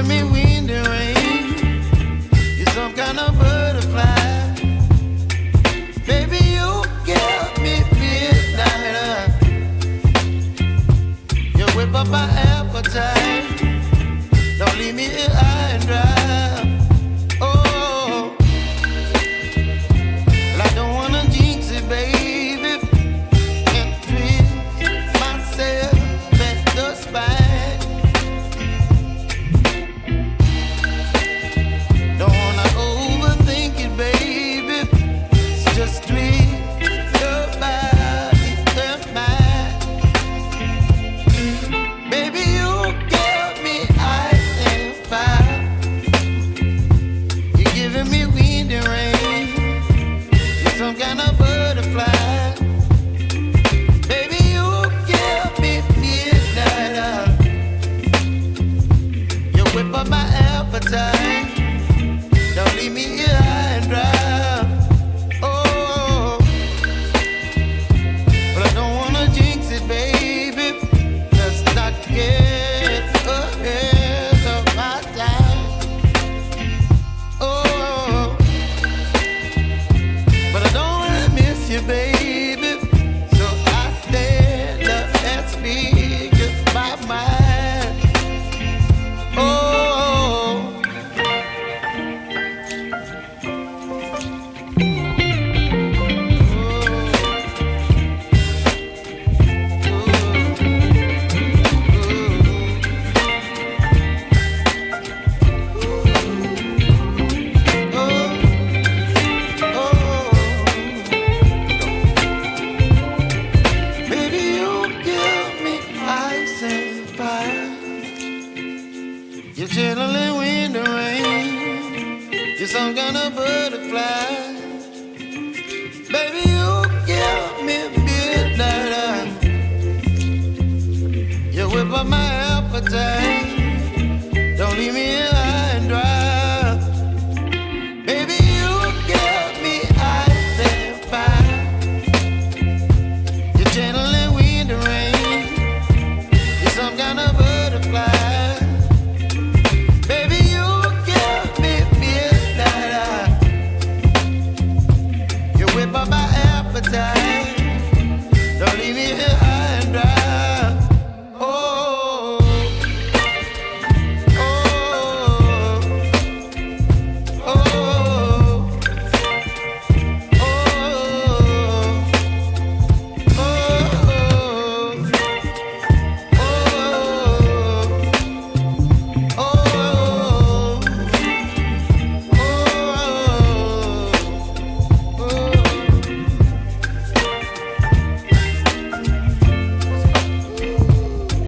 giving me wind and rain. You're some kind of butterfly. Baby, you give me midnight. You whip up my appetite. Don't leave me here high and dry. Oh, well, I don't wanna jinx it, baby. Can't twist myself at the spine. Don't wanna overthink it, baby. It's just twist your body and mine. Baby, you give me ice and fire. You're giving me wind and rain. You're some kind of butterfly. Baby, you give me midnight. You whip up my appetite. Don't leave me here high and dry. Oh, but I don't wanna jinx it, baby. Let's not get ahead of my time. Oh, but I don't wanna miss you, baby. So I stand up and speak my mind. Oh. Baby, you give me ice and fire. You're chilling wind and rain. You're some kind of butterfly. Baby, you give me midnight. You whip up my appetite.